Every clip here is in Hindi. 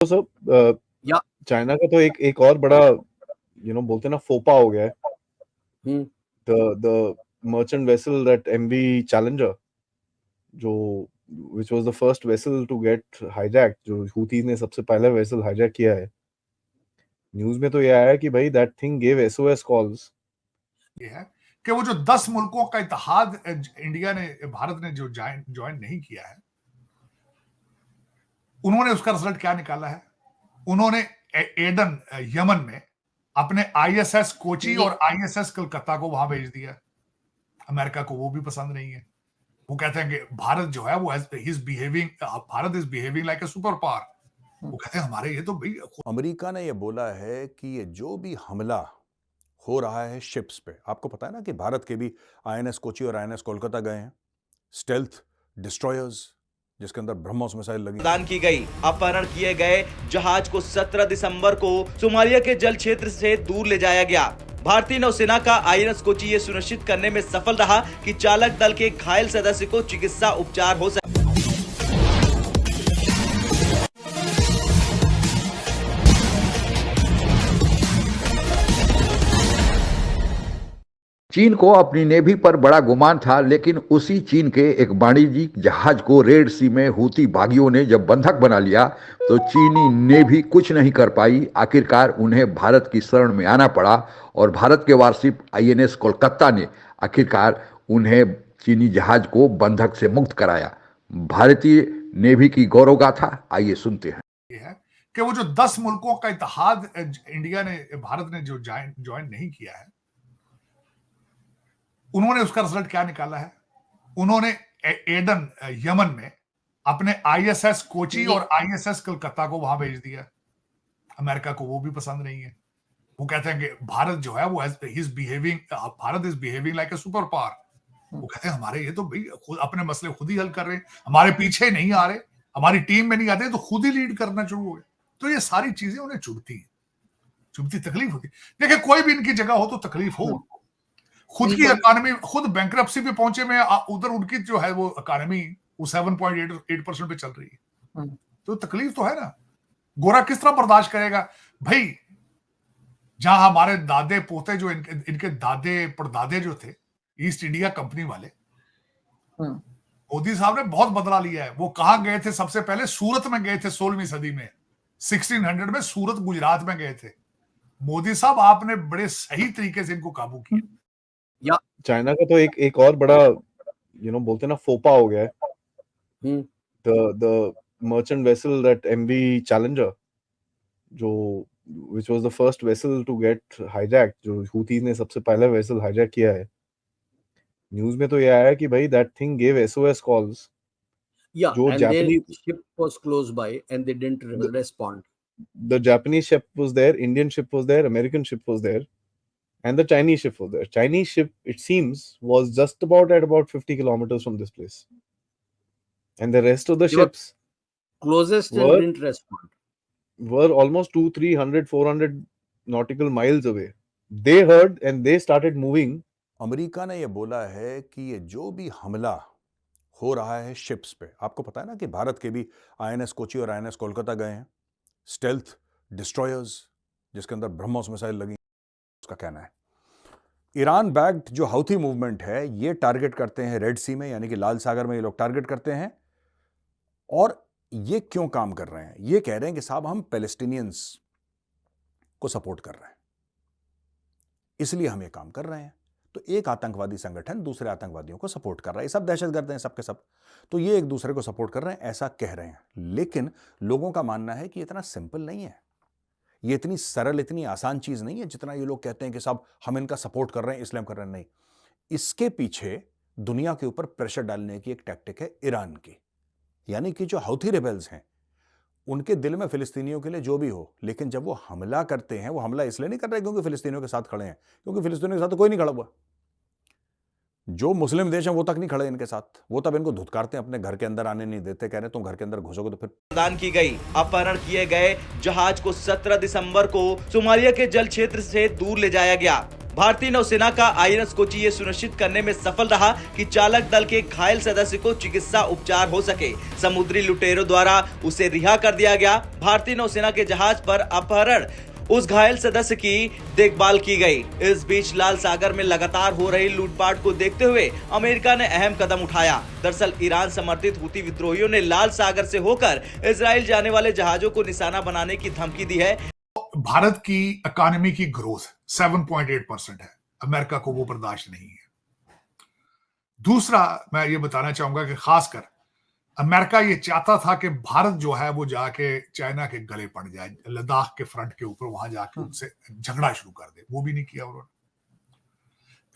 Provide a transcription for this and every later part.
तो सब या चाइना का तो एक और बड़ा बोलते हैं ना फोपा हो गया है। Hmm the merchant vessel that MV Challenger जो which was the first vessel to get hijacked, जो हूथीज ने सबसे पहले वेसल हाईजैक किया है। न्यूज में तो ये आया कि भाई that thing give SOS calls. ये है कि वो जो 10 मुल्कों का इत्तेहाद इंडिया ने भारत ने जो ज्वाइन नहीं किया है, उन्होंने उसका रिजल्ट क्या निकाला है? उन्होंने एडन यमन में अपने आईएसएस कोची और आईएसएस कलकत्ता को वहां भेज दिया। अमेरिका को वो भी पसंद नहीं है। वो कहते हैं कि भारत जो है वो Bharat is behaving like a super power. वो कहते हैं हमारे ये तो भाई अमेरिका ने ये बोला है कि ये जो भी हमला हो रहा है शिप्स पे, आपको पता है ना कि भारत के भी आईएनएस कोची और आईएनएस कोलकाता गए हैं, स्टेल्थ डिस्ट्रॉयर्स जिसके अंदर ब्रह्मोस मिसाइल लगी। प्रदान की गई अपहरण किए गए जहाज को 17 दिसंबर को सोमालिया के जल क्षेत्र से दूर ले जाया गया। भारतीय नौसेना का आईएनएस कोची ये सुनिश्चित करने में सफल रहा कि चालक दल के घायल सदस्य को चिकित्सा उपचार हो सके। चीन को अपनी नेवी पर बड़ा गुमान था, लेकिन उसी चीन के एक वाणिज्यिक जहाज को रेड सी में हूती बागियों ने जब बंधक बना लिया तो चीनी नेवी कुछ नहीं कर पाई। आखिरकार उन्हें भारत की शरण में आना पड़ा और भारत के वारशिप आईएनएस कोलकाता ने आखिरकार उन्हें चीनी जहाज को बंधक से मुक्त कराया। भारतीय नेवी की गौरव गाथा आइए सुनते हैं। ये है कि वो जो 10 मुल्कों का इत्तेहाद इंडिया ने भारत ने जो ज्वाइन नहीं किया है, उन्होंने उसका रिजल्ट क्या निकाला है? उन्होंने एडन यमन में अपने आईएसएस कोची और आईएसएस कलकत्ता को वहां भेज दिया। अमेरिका को वो भी पसंद नहीं है। वो कहते हैं कि भारत जो है वो Bharat is behaving like a super power. वो कहते हैं हमारे ये तो भाई खुद अपने मसले खुद ही हल कर रहे हैं, हमारे पीछे नहीं आ रहे, हमारी टीम में नहीं आते, तो खुद ही लीड करना शुरू हो गए। तो ये सारी चीजें उन्हें चुभती तकलीफ होती। देखिए कोई भी इनकी जगह हो तो तकलीफ हो। खुद की इकोनॉमी खुद बैंकरप्सी पे पहुंचे में, उधर उनकी जो है वो इकोनॉमी वो 7.8% पे चल रही है, तो तकलीफ तो है ना। गोरा किस तरह बर्दाश्त करेगा भाई? जहां हमारे दादे पोते जो इनके दादे परदादे जो थे ईस्ट इंडिया कंपनी वाले, मोदी साहब ने बहुत बदला लिया है। वो कहां गए थे? सबसे पहले सूरत में गए थे 16वीं सदी में, 1600 में सूरत गुजरात में गए थे। मोदी साहब आपने बड़े सही तरीके से इनको काबू किया। या चाइना का तो एक और बड़ा बोलते हैं ना फोपा हो गया है। The merchant vessel that MV Challenger जो which was the first vessel to get hijacked, जो हूथीज ने सबसे पहले वेसल हाईजैक किया है। न्यूज में तो ये आया कि भाई that thing give SOS calls. yeah जो and their Japanese ship was close by and they didn't respond. the Japanese ship was there, Indian ship was there, American ship was there, and the Chinese ship was there. Chinese ship, it seems, was just at about 50 kilometers from this place, and the rest of the They were ships closest and were didn't respond. were almost 200, 300, 400 nautical miles away. They heard and they started moving. America ने यह बोला है कि ये जो भी हमला हो रहा है शिप्स पे, आपको पता है ना कि भारत के भी आईएनएस कोची और आईएनएस कोलकाता गए हैं, स्टेल्थ डिस्ट्रॉयर्स जिसके अंदर ब्रह्मोस मिसाइल लगी। उसका कहना है ईरान बैक्ड जो हाउथी मूवमेंट है ये टारगेट करते हैं रेड सी में, यानी कि लाल सागर में ये लोग टारगेट करते हैं। और ये क्यों काम कर रहे हैं? ये कह रहे हैं कि साहब हम पैलेस्टीनियंस को सपोर्ट कर रहे हैं, इसलिए हम ये काम कर रहे हैं। तो एक आतंकवादी संगठन दूसरे आतंकवादियों को सपोर्ट कर रहा है, सब दहशतगर्द हैं सबके सब, तो ये एक दूसरे को सपोर्ट कर रहे हैं, ऐसा कह रहे हैं। लेकिन लोगों का मानना है कि इतना सिंपल नहीं है, ये इतनी सरल, इतनी आसान चीज नहीं है जितना ये लोग कहते हैं कि साहब हम इनका सपोर्ट कर रहे हैं इसलिए हम कर रहे हैं। नहीं, इसके पीछे दुनिया के ऊपर प्रेशर डालने की एक टैक्टिक है ईरान की। यानी कि जो हौथी रिबेल्स हैं उनके दिल में फिलिस्तीनियों के लिए जो भी हो, लेकिन जब वो हमला करते हैं, वो हमला इसलिए नहीं कर रहे क्योंकि फिलिस्तीनियों के साथ खड़े हैं, क्योंकि फिलिस्तीनियों के साथ तो कोई नहीं खड़ा हुआ। जो मुस्लिम देश हैं वो तक नहीं खड़े इनके साथ, वो तब इनको धुतकारते हैं, अपने घर के अंदर आने नहीं देते, कह रहे तुम घर के अंदर घुसोगे तो फिर। प्रदान की गई अपहरण किए गए जहाज को 17 दिसंबर को सोमालिया के जल क्षेत्र से दूर ले जाया गया। भारतीय नौसेना का आईएनएस कोची ये सुनिश्चित करने में सफल रहा कि चालक दल के घायल सदस्य को चिकित्सा उपचार हो सके। समुद्री लुटेरों द्वारा उसे रिहा कर दिया गया। भारतीय नौसेना के जहाज पर अपहरण उस घायल सदस्य की देखभाल की गई। इस बीच लाल सागर में लगातार हो रही लूटपाट को देखते हुए अमेरिका ने अहम कदम उठाया। दरअसल ईरान समर्थित हुती विद्रोहियों ने लाल सागर से होकर इजराइल जाने वाले जहाजों को निशाना बनाने की धमकी दी है। भारत की इकोनॉमी की ग्रोथ 7.8% है, अमेरिका को वो बर्दाश्त नहीं है। दूसरा मैं ये बताना चाहूंगा कि खासकर अमेरिका ये चाहता था कि भारत जो है वो जाके चाइना के गले पड़ जाए, लद्दाख के फ्रंट के ऊपर वहां जाके उनसे झगड़ा शुरू कर दे, वो भी नहीं किया उन्होंने।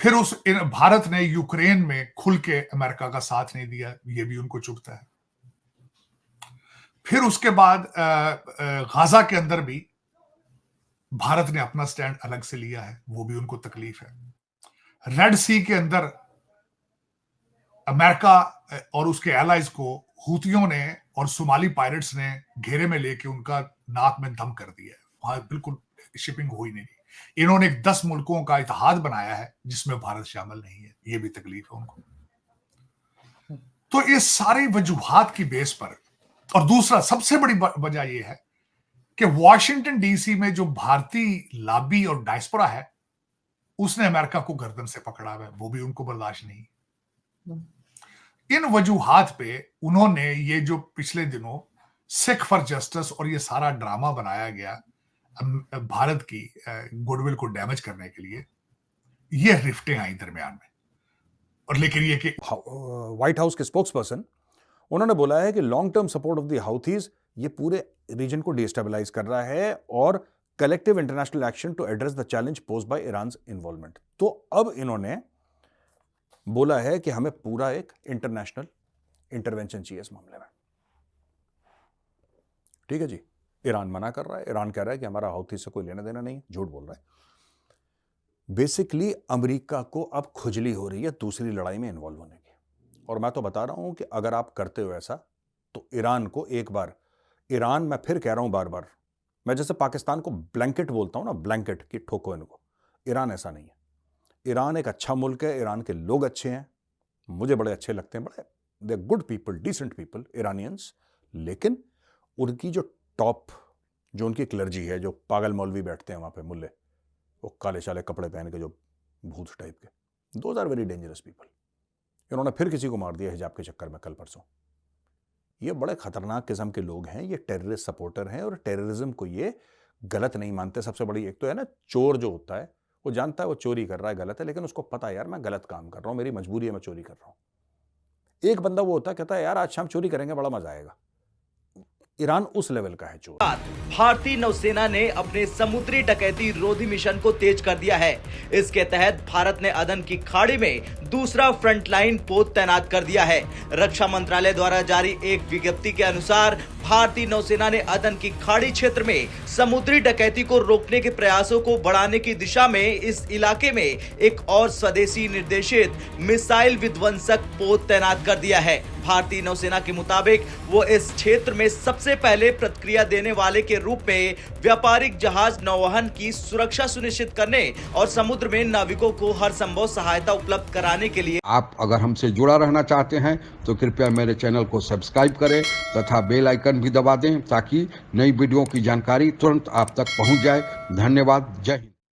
फिर भारत ने यूक्रेन में खुल के अमेरिका का साथ नहीं दिया, ये भी उनको चुभता है। फिर उसके बाद गाजा के अंदर भी भारत ने अपना स्टैंड अलग से लिया है, वो भी उनको तकलीफ है। रेड सी के अंदर अमेरिका और उसके एलाइज को हूतियों ने और सोमाली पायरेट्स ने घेरे में लेके उनका नाक में दम कर दिया है, वहां बिल्कुल शिपिंग हो ही नहीं। इन्होंने 10 मुल्कों का इत्तेहाद बनाया है जिसमें भारत शामिल नहीं है, ये भी तकलीफ है उनको। तो इस सारी वजूहात की बेस पर, और दूसरा सबसे बड़ी वजह यह है कि वॉशिंगटन डीसी में जो भारतीय लॉबी और डायस्पोरा है उसने अमेरिका को गर्दन से पकड़ा है, वो भी उनको बर्दाश्त नहीं। इन वजूहात पे उन्होंने ये जो पिछले दिनों सिख फॉर जस्टिस और ये सारा ड्रामा बनाया गया भारत की गुडविल को डैमेज करने के लिए, ये रिफ्टें आई दरमियान में। और लेकिन ये कि व्हाइट हाउस के स्पोक्सपर्सन उन्होंने बोला है कि long term support of the Houthis ये पूरे रीजन को डिस्टेबलाइज कर रहा है और collective international action to address the challenge posed by Iran's involvement. तो अब इन्होंने बोला है कि हमें पूरा एक इंटरनेशनल इंटरवेंशन चाहिए इस मामले में। ठीक है जी, ईरान मना कर रहा है, ईरान कह रहा है कि हमारा हाउथी से कोई लेना देना नहीं, झूठ बोल रहा है। बेसिकली अमेरिका को अब खुजली हो रही है दूसरी लड़ाई में इन्वॉल्व होने की। और मैं तो बता रहा हूं कि अगर आप करते हो ऐसा तो ईरान को एक बार, ईरान, मैं फिर कह रहा हूं बार बार, मैं जैसे पाकिस्तान को ब्लैंकेट बोलता हूं ना, ब्लैंकेट की ठोको इनको, ईरान ऐसा नहीं है। ईरान एक अच्छा मुल्क है, ईरान के लोग अच्छे हैं, मुझे बड़े अच्छे लगते हैं, बड़े they good people, decent people Iranians. लेकिन उनकी जो टॉप, जो उनकी क्लर्जी है, जो पागल मौलवी बैठते हैं वहां पे, मुल्ले, वो काले शाले कपड़े पहन के, जो भूत टाइप के, those are very dangerous people. इन्होंने फिर किसी को मार दिया हिजाब के चक्कर में कल परसों। ये बड़े खतरनाक किस्म के लोग हैं, ये टेररिस्ट सपोर्टर हैं और टेररिज्म को ये गलत नहीं मानते। सबसे बड़ी एक तो है ना, चोर जो होता है वो जानता है वो चोरी कर रहा है गलत है, लेकिन उसको पता है यार मैं गलत काम कर रहा हूं, मेरी मजबूरी है, मैं चोरी कर रहा हूं। एक बंदा वो होता है, कहता है यार आज शाम चोरी करेंगे, बड़ा मजा आएगा। ईरान उस लेवल का है चोर। भारतीय नौसेना ने अपने समुद्री डकैती रोधी मिशन को तेज कर दिया है। इसके तहत भारत ने अदन की खाड़ी में दूसरा फ्रंटलाइन पोत तैनात कर दिया है। रक्षा मंत्रालय द्वारा जारी एक विज्ञप्ति के अनुसार भारतीय नौसेना ने अदन की खाड़ी क्षेत्र में समुद्री डकैती को रोकने के प्रयासों को बढ़ाने की दिशा में इस इलाके में एक और स्वदेशी निर्देशित मिसाइल विध्वंसक पोत तैनात कर दिया है। भारतीय नौसेना के मुताबिक वो इस क्षेत्र में सबसे पहले प्रतिक्रिया देने वाले के रूप में व्यापारिक जहाज नौवहन की सुरक्षा सुनिश्चित करने और समुद्र में नाविकों को हर संभव सहायता उपलब्ध कराने के लिए। आप अगर हमसे जुड़ा रहना चाहते हैं तो कृपया मेरे चैनल को सब्सक्राइब करें तथा बेल आइकन भी दबा दें ताकि नई वीडियो की जानकारी तुरंत आप तक पहुंच जाए। धन्यवाद। जय हिंद।